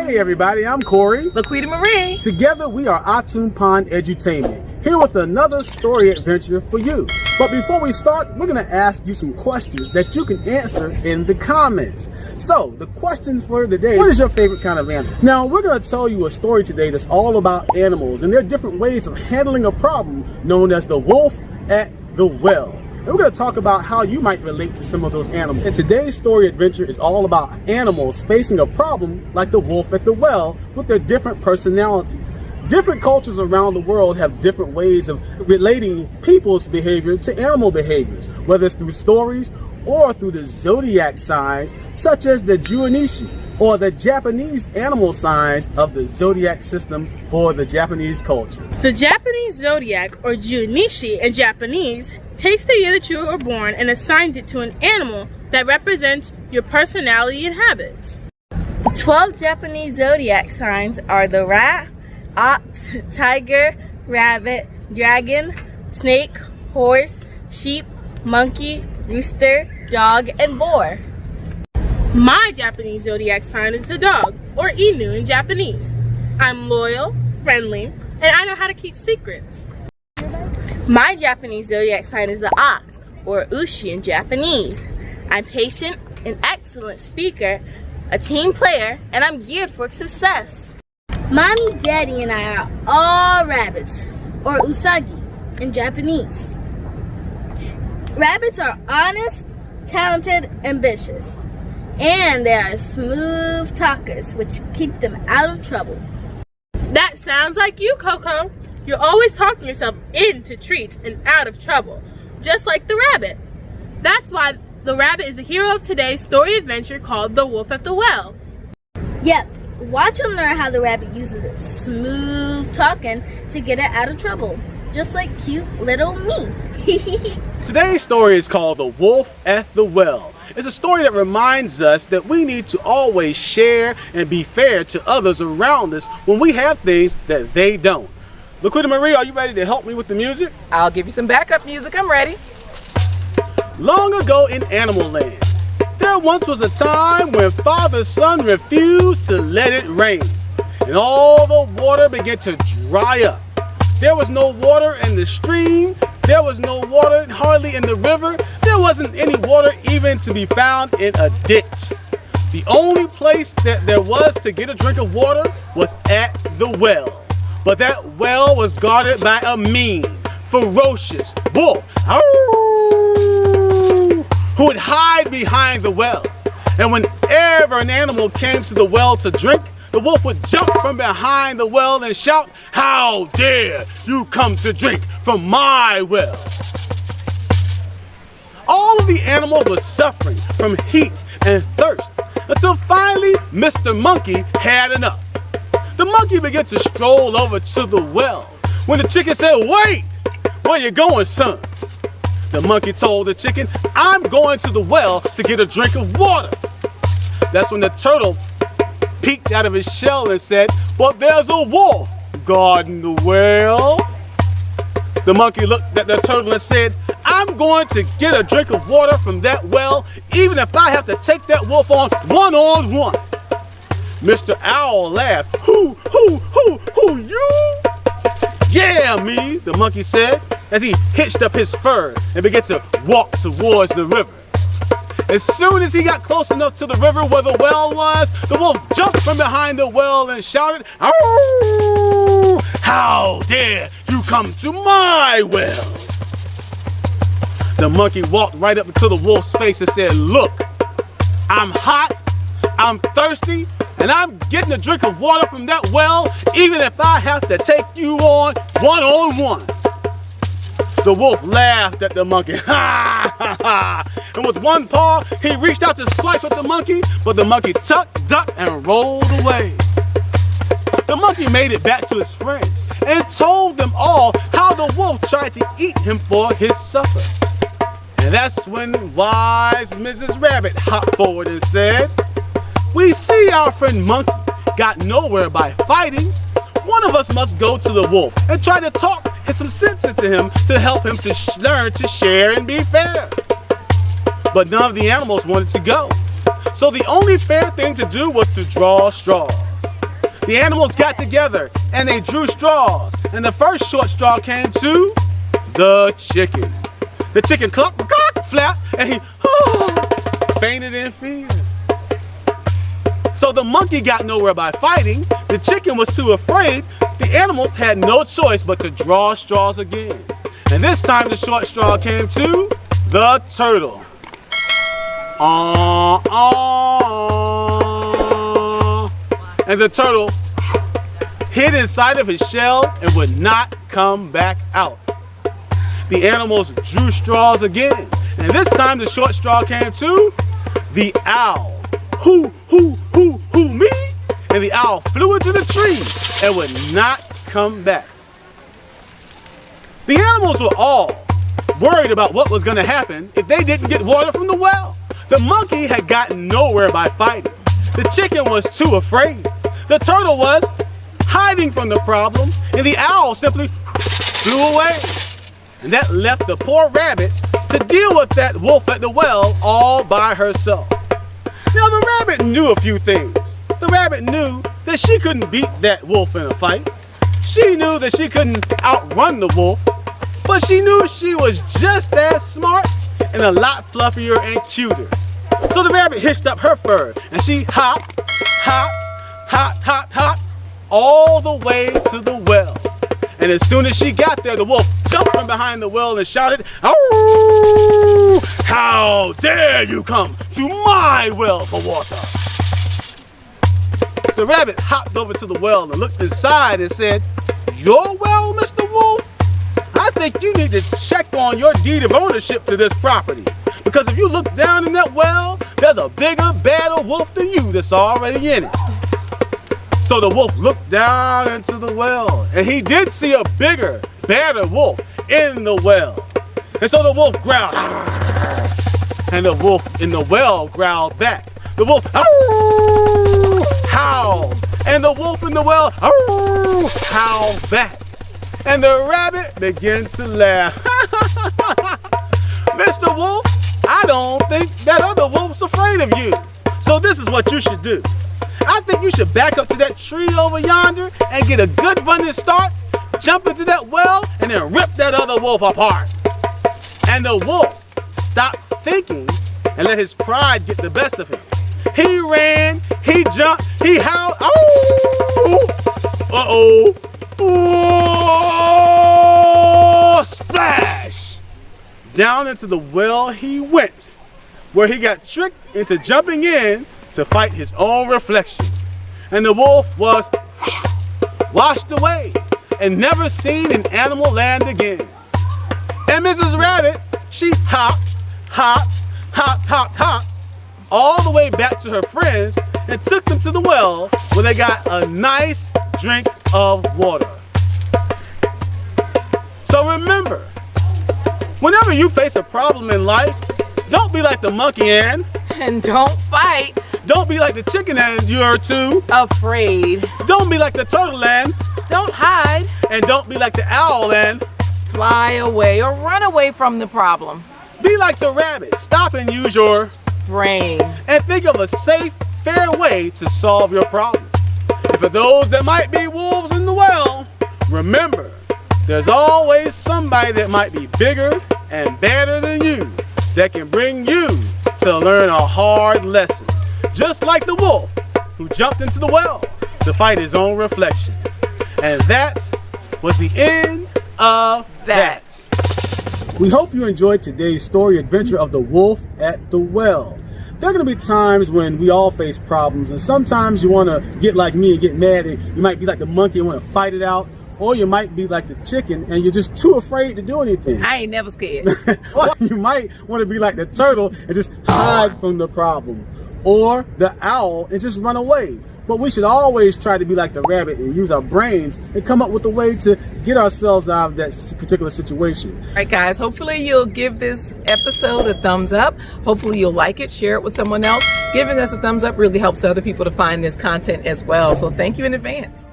Hey everybody, I'm Corey. LaQuita Marie. Together we are Atumpan Edutainment, here with another story adventure for you. But before we start, we're going to ask you some questions that you can answer in the comments. So, the question for today, what is your favorite kind of animal? Now, we're going to tell you a story today that's all about animals, and there are different ways of handling a problem known as the wolf at the well. And we're going to talk about how you might relate to some of those animals. And today's story adventure is all about animals facing a problem like the wolf at the well with their different personalities. Different cultures around the world have different ways of relating people's behavior to animal behaviors, whether it's through stories or through the Zodiac signs, such as the Juanishi, or the Japanese animal signs of the Zodiac system for the Japanese culture. The Japanese Zodiac, or Juanishi in Japanese, takes the year that you were born and assigns it to an animal that represents your personality and habits. 12 Japanese Zodiac signs are the rat, ox, tiger, rabbit, dragon, snake, horse, sheep, monkey, rooster, dog, and boar. My Japanese Zodiac sign is the dog, or Inu in Japanese. I'm loyal, friendly, and I know how to keep secrets. My Japanese Zodiac sign is the ox, or Ushi in Japanese. I'm patient, an excellent speaker, a team player, and I'm geared for success. Mommy, Daddy, and I are all rabbits, or Usagi in Japanese. Rabbits are honest, talented, ambitious, and they are smooth talkers, which keep them out of trouble. That sounds like you, Coco. You're always talking yourself into treats and out of trouble, just like the rabbit. That's why the rabbit is the hero of today's story adventure called The Wolf at the Well. Yep, watch and learn how the rabbit uses its smooth talking to get it out of trouble, just like cute little me. Today's story is called The Wolf at the Well. It's a story that reminds us that we need to always share and be fair to others around us when we have things that they don't. LaQuita Marie, are you ready to help me with the music? I'll give you some backup music. I'm ready. Long ago in Animal Land, there once was a time when Father's son refused to let it rain, and all the water began to dry up. There was no water in the stream, there was no water hardly in the river, there wasn't any water even to be found in a ditch. The only place that there was to get a drink of water was at the well. But that well was guarded by a mean, ferocious wolf who would hide behind the well. And whenever an animal came to the well to drink, the wolf would jump from behind the well and shout, "How dare you come to drink from my well?" All of the animals were suffering from heat and thirst until finally Mr. Monkey had enough. The monkey began to stroll over to the well when the chicken said, "Wait, where you going, son?" The monkey told the chicken, "I'm going to the well to get a drink of water." That's when the turtle peeked out of his shell and said, "But there's a wolf guarding the well." The monkey looked at the turtle and said, "I'm going to get a drink of water from that well, even if I have to take that wolf on one-on-one." Mr. Owl laughed. Who, you?" "Yeah, me," the monkey said, as he hitched up his fur and began to walk towards the river. As soon as he got close enough to the river where the well was, the wolf jumped from behind the well and shouted, "Ow! How dare you come to my well?" The monkey walked right up to the wolf's face and said, "Look, I'm hot, I'm thirsty, and I'm getting a drink of water from that well, even if I have to take you on one-on-one." The wolf laughed at the monkey, ha ha ha, and with one paw, he reached out to swipe at the monkey, but the monkey tucked, ducked, and rolled away. The monkey made it back to his friends and told them all how the wolf tried to eat him for his supper. And that's when wise Mrs. Rabbit hopped forward and said, "We see our friend Monkey got nowhere by fighting. One of us must go to the wolf and try to talk some sense into him to help him to learn to share and be fair." But none of the animals wanted to go. So the only fair thing to do was to draw straws. The animals got together and they drew straws. And the first short straw came to the chicken. The chicken clucked, flapped, and he fainted in fear. So the monkey got nowhere by fighting. The chicken was too afraid. The animals had no choice but to draw straws again. And this time the short straw came to the turtle. And the turtle hid inside of his shell and would not come back out. The animals drew straws again. And this time the short straw came to the owl. Who, me? And the owl flew into the tree and would not come back. The animals were all worried about what was going to happen if they didn't get water from the well. The monkey had gotten nowhere by fighting. The chicken was too afraid. The turtle was hiding from the problem, and the owl simply flew away. And that left the poor rabbit to deal with that wolf at the well all by herself. Now the rabbit knew a few things. The rabbit knew that she couldn't beat that wolf in a fight. She knew that she couldn't outrun the wolf, but she knew she was just as smart and a lot fluffier and cuter. So the rabbit hitched up her fur and she hopped, all the way to the well. And as soon as she got there, the wolf jumped from behind the well and shouted, "Oh, how dare you come to my well for water?" The rabbit hopped over to the well and looked inside and said, "Your well, Mr. Wolf? I think you need to check on your deed of ownership to this property. Because if you look down in that well, there's a bigger, badder wolf than you that's already in it." So the wolf looked down into the well, and he did see a bigger, badder wolf in the well. And so the wolf growled, and the wolf in the well growled back. The wolf howled, and the wolf in the well howled back. And the rabbit began to laugh. "Mr. Wolf, I don't think that other wolf's afraid of you. So this is what you should do. I think you should back up to that tree over yonder and get a good running start, jump into that well, and then rip that other wolf apart." And the wolf stopped thinking and let his pride get the best of him. He ran, he jumped, he howled, splash! Down into the well he went, where he got tricked into jumping in to fight his own reflection. And the wolf was washed away and never seen in animal land again. And Mrs. Rabbit, she hopped all the way back to her friends and took them to the well where they got a nice drink of water. So remember, whenever you face a problem in life, don't be like the monkey and don't fight. Don't be like the chicken and you're too afraid. Don't be like the turtle and don't hide. And don't be like the owl and fly away or run away from the problem. Be like the rabbit. Stop and use your brain and think of a safe, fair way to solve your problems. And for those that might be wolves in the well, remember, there's always somebody that might be bigger and better than you that can bring you to learn a hard lesson. Just like the wolf who jumped into the well to fight his own reflection. And that was the end of that. We hope you enjoyed today's story adventure of the wolf at the well. There are going to be times when we all face problems, and sometimes you want to get like me and get mad, and you might be like the monkey and want to fight it out, or you might be like the chicken and you're just too afraid to do anything. I ain't never scared. Or you might want to be like the turtle and just hide from the problem, or the owl and just run away. But we should always try to be like the rabbit and use our brains and come up with a way to get ourselves out of that particular situation. All right, guys, hopefully you'll give this episode a thumbs up. Hopefully you'll like it, share it with someone else. Giving us a thumbs up really helps other people to find this content as well. So thank you in advance.